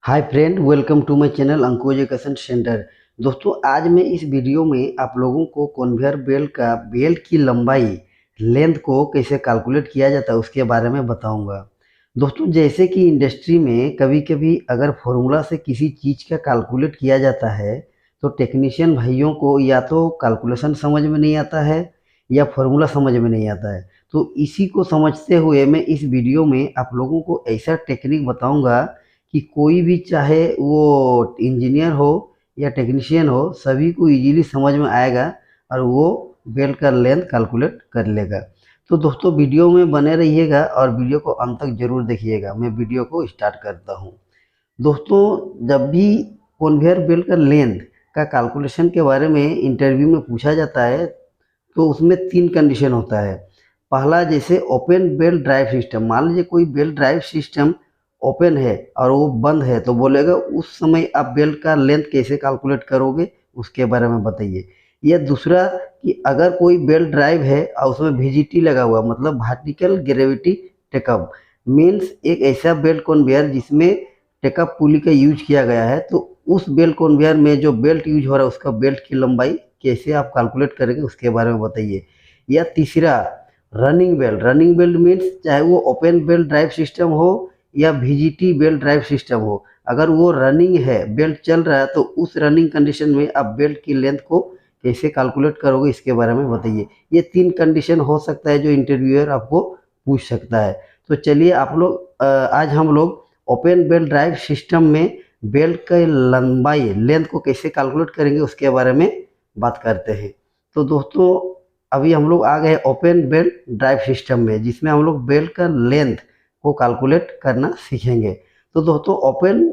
Hi friend, welcome to my channel Ankur education centre. दोस्तों, आज मैं इस वीडियो में आप लोगों को कन्वेयर बेल्ट का बेल्ट की लंबाई लेंथ को कैसे कैलकुलेट किया जाता है उसके बारे में बताऊंगा। दोस्तों, जैसे कि इंडस्ट्री में कभी कभी अगर फॉर्मूला से किसी चीज़ का कैलकुलेट किया जाता है तो टेक्नीशियन भाइयों को या तो कैलकुलेशन समझ में नहीं आता है या फॉर्मूला समझ में नहीं आता है। तो इसी को समझते हुए मैं इस वीडियो में आप लोगों को ऐसा टेक्निक बताऊंगा कि कोई भी चाहे वो इंजीनियर हो या टेक्नीशियन हो, सभी को इजीली समझ में आएगा और वो बेल्ट का लेंथ कैलकुलेट कर लेगा। तो दोस्तों, वीडियो में बने रहिएगा और वीडियो को अंत तक जरूर देखिएगा। मैं वीडियो को स्टार्ट करता हूँ। दोस्तों, जब भी कन्वेयर बेल्ट का लेंथ का कैलकुलेशन के बारे में इंटरव्यू में पूछा जाता है तो उसमें तीन कंडीशन होता है। पहला, जैसे ओपन बेल्ट ड्राइव सिस्टम, मान लीजिए कोई बेल्ट ड्राइव सिस्टम ओपन है और वो बंद है तो बोलेगा उस समय आप बेल्ट का लेंथ कैसे कैलकुलेट करोगे, उसके बारे में बताइए। या दूसरा कि अगर कोई बेल्ट ड्राइव है और उसमें वीजीटी लगा हुआ, मतलब वर्टिकल ग्रेविटी टेकअप, मीन्स एक ऐसा बेल्ट कन्वेयर जिसमें टेकअप पुली का यूज किया गया है, तो उस बेल्ट कन्वेयर में जो बेल्ट यूज हो रहा है उसका बेल्ट की लंबाई कैसे आप कैलकुलेट करेंगे उसके बारे में बताइए। या तीसरा, रनिंग बेल्ट मीन्स चाहे वो ओपन बेल्ट ड्राइव सिस्टम हो या वीजीटी बेल्ट ड्राइव सिस्टम हो, अगर वो रनिंग है, बेल्ट चल रहा है, तो उस रनिंग कंडीशन में आप बेल्ट की लेंथ को कैसे कैलकुलेट करोगे इसके बारे में बताइए। ये तीन कंडीशन हो सकता है जो इंटरव्यूअर आपको पूछ सकता है। तो चलिए आप लोग आज हम लोग ओपन बेल्ट ड्राइव सिस्टम में बेल्ट की लंबाई लेंथ को कैसे कैलकुलेट करेंगे उसके बारे में बात करते हैं। तो दोस्तों, अभी हम लोग आ गए ओपन बेल्ट ड्राइव सिस्टम में, जिसमें हम लोग बेल्ट का लेंथ को कैलकुलेट करना सीखेंगे। तो दोस्तों, ओपन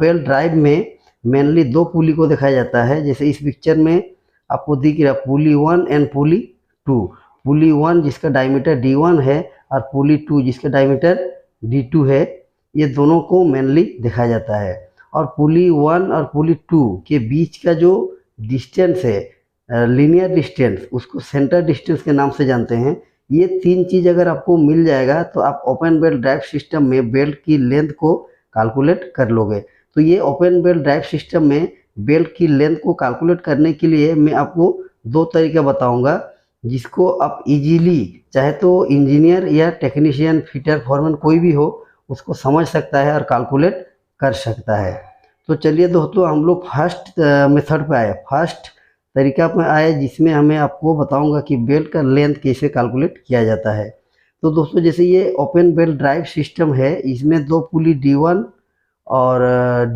बेल्ट ड्राइव में मेनली दो पुली को दिखाया जाता है। जैसे इस पिक्चर में आपको दिख रहा है पुली 1 एंड पुली 2। पुली 1 जिसका डायमीटर D1 है और पुली 2 जिसका डायमीटर D2 है, ये दोनों को मेनली दिखाया जाता है। और पुली 1 और पुली 2 के बीच का जो डिस्टेंस है, लीनियर डिस्टेंस, उसको सेंटर डिस्टेंस के नाम से जानते हैं। ये तीन चीज़ अगर आपको मिल जाएगा तो आप ओपन बेल्ट ड्राइव सिस्टम में बेल्ट की लेंथ को कैलकुलेट कर लोगे। तो ये ओपन बेल्ट ड्राइव सिस्टम में बेल्ट की लेंथ को कैलकुलेट करने के लिए मैं आपको दो तरीका बताऊंगा, जिसको आप इजीली चाहे तो इंजीनियर या टेक्नीशियन, फिटर, फॉरमैन कोई भी हो उसको समझ सकता है और कैलकुलेट कर सकता है। तो चलिए दोस्तों, हम लोग फर्स्ट मेथड पे आए, फर्स्ट तरीका पे आए, जिसमें हमें आपको बताऊंगा कि बेल्ट का लेंथ कैसे कैलकुलेट किया जाता है। तो दोस्तों, जैसे ये ओपन बेल्ट ड्राइव सिस्टम है, इसमें दो पुली D1 और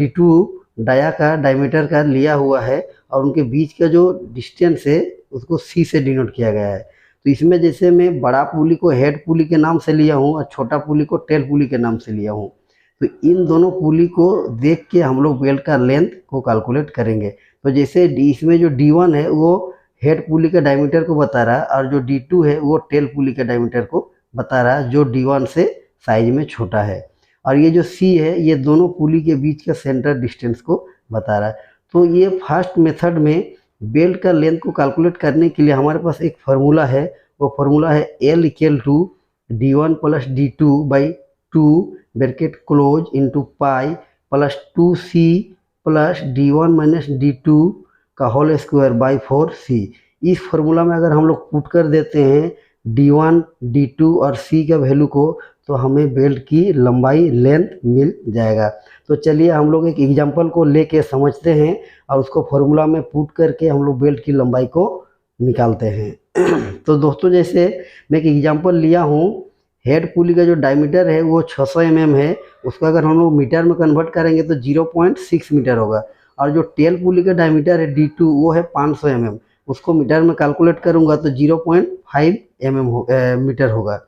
D2 डायमीटर का लिया हुआ है और उनके बीच का जो डिस्टेंस है उसको C से डिनोट किया गया है। तो इसमें जैसे मैं बड़ा पुली को हेड पुली के नाम से लिया हूँ और छोटा पुली को टेल पुली के नाम से लिया हूँ। तो इन दोनों पुली को देख के हम लोग बेल्ट का लेंथ को कैलकुलेट करेंगे। तो जैसे इसमें जो D1 है वो हेड पुली का डायमीटर को बता रहा है और जो D2 है वो टेल पुली के डायमीटर को बता रहा है, जो D1 से साइज में छोटा है। और ये जो C है ये दोनों पुली के बीच का सेंटर डिस्टेंस को बता रहा है। तो ये फर्स्ट मेथड में बेल्ट का लेंथ को कैलकुलेट करने के लिए हमारे पास एक फार्मूला है। वो फार्मूला है L equal to D1 plus D2 by 2 bracket close into pi plus 2C plus D1 minus D2 का होल स्क्वायर बाई 4C। इस फार्मूला में अगर हम लोग पुट कर देते हैं D1, D2 और C का वैल्यू को, तो हमें बेल्ट की लंबाई लेंथ मिल जाएगा। तो चलिए हम लोग एक एग्जांपल को लेके समझते हैं और उसको फार्मूला में पुट करके हम लोग बेल्ट की लंबाई को निकालते हैं। तो दोस्तों, जैसे मैं एक एग्जांपल लिया हूँ, हेड पुली का जो डायमीटर है वो 600 mm है, उसको अगर हम लोग मीटर में कन्वर्ट करेंगे तो 0.6 मीटर होगा। और जो टेल पुली का डायमीटर है D2 वो है 500 mm, उसको मीटर में कैलकुलेट करूँगा तो 0.5 मीटर होगा।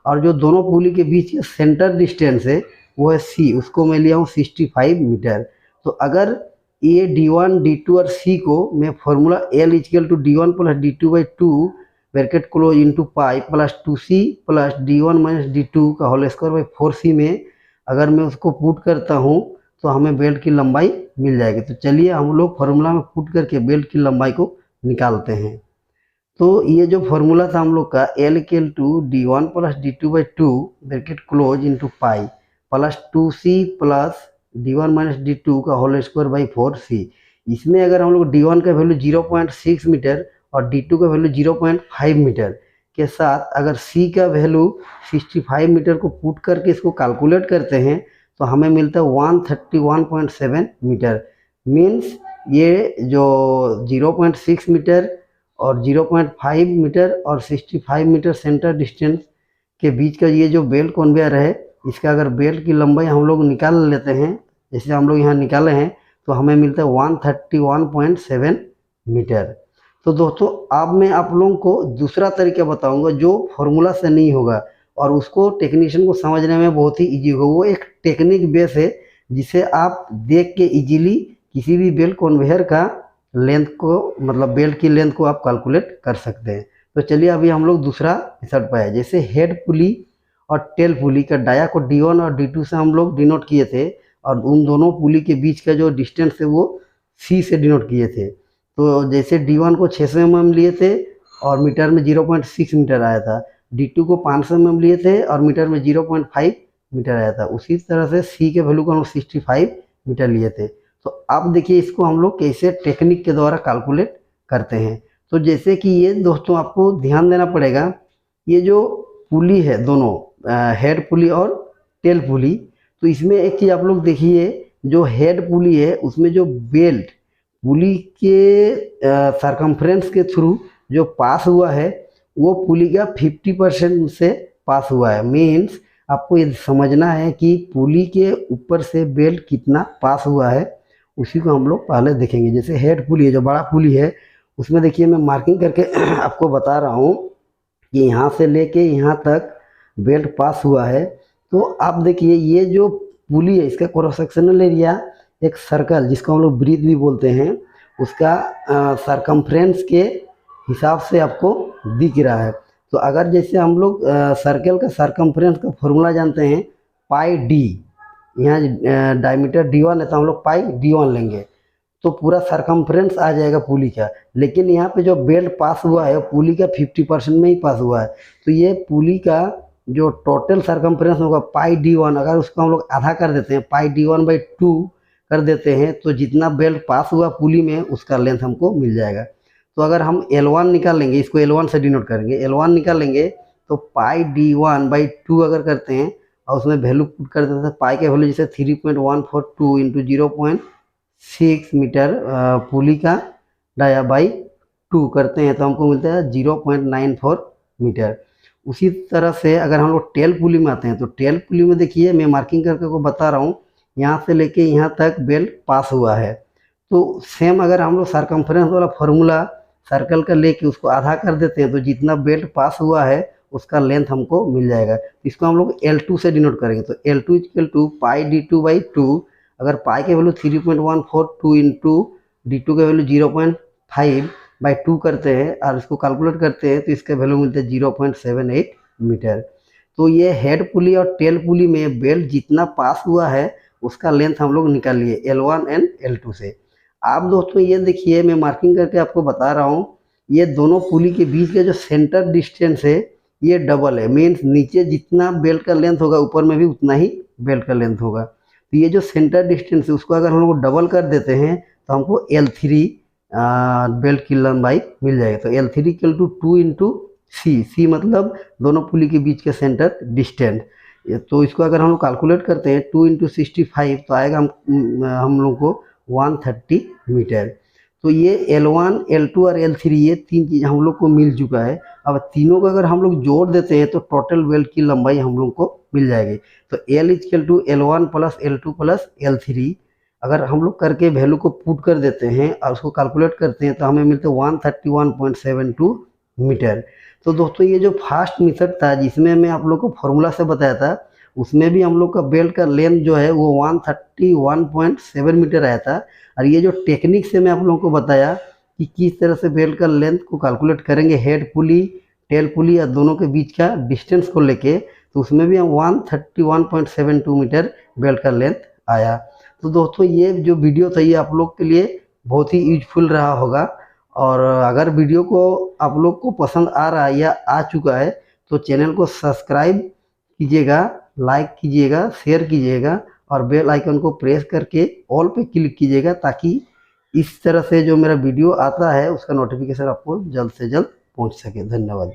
और जो दोनों पुली के बीच का सेंटर डिस्टेंस है वो है C, उसको मैं लिया हूँ 65 मीटर। तो अगर ये D1, D2 और C को मैं formula L equal to D1 plus D2 by 2 bracket close into pi plus 2C plus D1 minus D2 का होल स्क्वायर बाई 4C में अगर मैं उसको पुट करता हूँ तो हमें बेल्ट की लंबाई मिल जाएगी। तो चलिए हम लोग फार्मूला में पुट करके बेल्ट की लंबाई को निकालते हैं। तो ये जो फार्मूला था हम लोग का L equal to D1 plus D2 by 2 bracket close into pi plus 2C plus D1 minus D2 का होल स्क्वायर बाई 4C। इसमें अगर हम लोग D1 का वैल्यू 0.6 मीटर और D2 का वैल्यू 0.5 मीटर के साथ अगर C का वैल्यू 65 मीटर को पुट करके इसको कैलकुलेट करते हैं तो हमें मिलता है 131.7 मीटर। मीन्स ये जो 0.6 मीटर और 0.5 मीटर और 65 मीटर सेंटर डिस्टेंस के बीच का ये जो बेल्ट कन्वेयर है, इसका अगर बेल्ट की लंबाई हम लोग निकाल लेते हैं, जैसे हम लोग यहाँ निकाले हैं, तो हमें मिलता है 131.7 मीटर। तो दोस्तों अब मैं आप लोगों को दूसरा तरीका बताऊंगा जो फॉर्मूला से नहीं होगा और उसको टेक्नीशियन को समझने में बहुत ही इजी होगा। वो एक टेक्निक बेस है जिसे आप देख के इजीली किसी भी बेल्ट कन्वेयर का लेंथ को, मतलब बेल्ट की लेंथ को आप कैलकुलेट कर सकते हैं। तो चलिए अभी हम लोग दूसरा मेथड पर है। जैसे हेड पुली और टेल पुली का डाया को D1 और D2 से हम लोग डिनोट किए थे और उन दोनों पुली के बीच का जो डिस्टेंस है वो C से डिनोट किए थे। तो जैसे D1 को 600 mm लिए थे और मीटर में 0.6 मीटर आया था, D2 को 500 mm लिए थे और मीटर में 0.5 मीटर आया था। उसी तरह से C के वैल्यू को हम 65 मीटर लिए थे। तो अब देखिए इसको हम लोग कैसे टेक्निक के द्वारा कैलकुलेट करते हैं। तो जैसे कि ये दोस्तों आपको ध्यान देना पड़ेगा, ये जो पुली है दोनों हेड पुली और टेल पुली, तो इसमें एक चीज़ आप लोग देखिए, जो हेड पुली है उसमें जो बेल्ट पुली के सरकमफ्रेंस के थ्रू जो पास हुआ है वो पुली का 50% से पास हुआ है। मीन्स आपको ये समझना है कि पुली के ऊपर से बेल्ट कितना पास हुआ है, उसी को हम लोग पहले देखेंगे। जैसे हेड पुली है, जो बड़ा पुली है, उसमें देखिए मैं मार्किंग करके आपको बता रहा हूँ कि यहाँ से लेके यहाँ तक बेल्ट पास हुआ है। तो आप देखिए ये जो पुली है इसका क्रॉस सेक्शनल एरिया एक सर्कल, जिसको हम लोग ब्रीथ भी बोलते हैं, उसका सरकमफ्रेंस के हिसाब से आपको दिख रहा है। तो अगर जैसे हम लोग सर्कल का सरकमफ्रेंस का फॉर्मूला जानते हैं पाई डी, यहाँ डायमीटर D1 है तो हम लोग पाई D1 लेंगे तो पूरा सरकमफ्रेंस आ जाएगा पुली का। लेकिन यहाँ पे जो बेल्ट पास हुआ है पुली का 50% में ही पास हुआ है, तो ये पुली का जो टोटल सरकमफ्रेंस होगा पाई D1, अगर उसको हम लोग आधा कर देते हैं, पाई D1/2 कर देते हैं, तो जितना बेल्ट पास हुआ पुली में उसका लेंथ हमको मिल जाएगा। तो अगर हम L1 निकाल लेंगे, इसको L1 से डिनोट करेंगे, L1 निकाल लेंगे तो पाई D1/2 अगर करते हैं और उसमें वैल्यू पुट कर देते हैं, पाई के वैल्यू जैसे 3.142 इंटू 0.6 मीटर पुली का डाया बाई 2 करते हैं तो हमको मिलता है 0.94 मीटर। उसी तरह से अगर हम लोग टेल पुली में आते हैं तो टेल पुली में देखिए मैं मार्किंग करके को बता रहा हूँ, यहाँ से लेके यहाँ तक बेल्ट पास हुआ है। तो सेम अगर हम लोग सरकमफ्रेंस वाला फॉर्मूला सर्कल का लेके उसको आधा कर देते हैं तो जितना बेल्ट पास हुआ है उसका लेंथ हमको मिल जाएगा। इसको हम लोग L2 से डिनोट करेंगे तो L2 equal to pi D2/2। अगर पाई के वैल्यू 3.142 इंटू D2 के वैल्यू 0.5/2 करते हैं और इसको कैलकुलेट करते हैं तो इसका वैल्यू मिलता है 0.78 मीटर। तो ये हेड पुली और टेल पुली में बेल्ट जितना पास हुआ है उसका लेंथ हम लोग निकाल लिए L1 एंड L2 से। आप दोस्तों ये देखिए मैं मार्किंग करके आपको बता रहा हूँ, ये दोनों पुली के बीच का जो सेंटर डिस्टेंस है ये डबल है। मीन्स नीचे जितना बेल्ट का लेंथ होगा ऊपर में भी उतना ही बेल्ट का लेंथ होगा। तो ये जो सेंटर डिस्टेंस है उसको अगर हम लोग डबल कर देते हैं तो हमको L3 बेल्ट की लंबाई मिल जाएगी। तो L3 equal to 2 into C मतलब दोनों पुली के बीच के सेंटर डिस्टेंस। तो इसको अगर हम लोग कैलकुलेट करते हैं 2 इंटू 65 तो आएगा हम लोग को 130 मीटर। तो ये L1, L2 और L3 ये तीन चीज़ हम लोग को मिल चुका है। अब तीनों को अगर हम लोग जोड़ देते हैं तो टोटल बेल्ट की लंबाई हम लोग को मिल जाएगी। तो L equal to L1 plus L2 plus L3 अगर हम लोग करके वैल्यू को पुट कर देते हैं और उसको कैलकुलेट करते हैं तो हमें मिलता है 131.72 मीटर। तो दोस्तों ये जो फर्स्ट मेथड था जिसमें मैं आप लोग को फॉर्मूला से बताया था, उसमें भी हम लोग का बेल्ट का लेंथ जो है वो 131.7 मीटर आया था। और ये जो टेक्निक से मैं आप लोगों को बताया कि किस तरह से बेल्ट का लेंथ को कैलकुलेट करेंगे हेड पुली टेल पुली या दोनों के बीच का डिस्टेंस को लेके, तो उसमें भी हम 131.72 मीटर बेल्ट का लेंथ आया। तो दोस्तों ये जो वीडियो था ये आप लोग के लिए बहुत ही यूजफुल रहा होगा। और अगर वीडियो को आप लोग को पसंद आ रहा है या आ चुका है तो चैनल को सब्सक्राइब कीजिएगा, लाइक कीजिएगा, शेयर कीजिएगा और बेल आइकन को प्रेस करके ऑल पे क्लिक कीजिएगा, ताकि इस तरह से जो मेरा वीडियो आता है उसका नोटिफिकेशन आपको जल्द से जल्द पहुंच सके। धन्यवाद।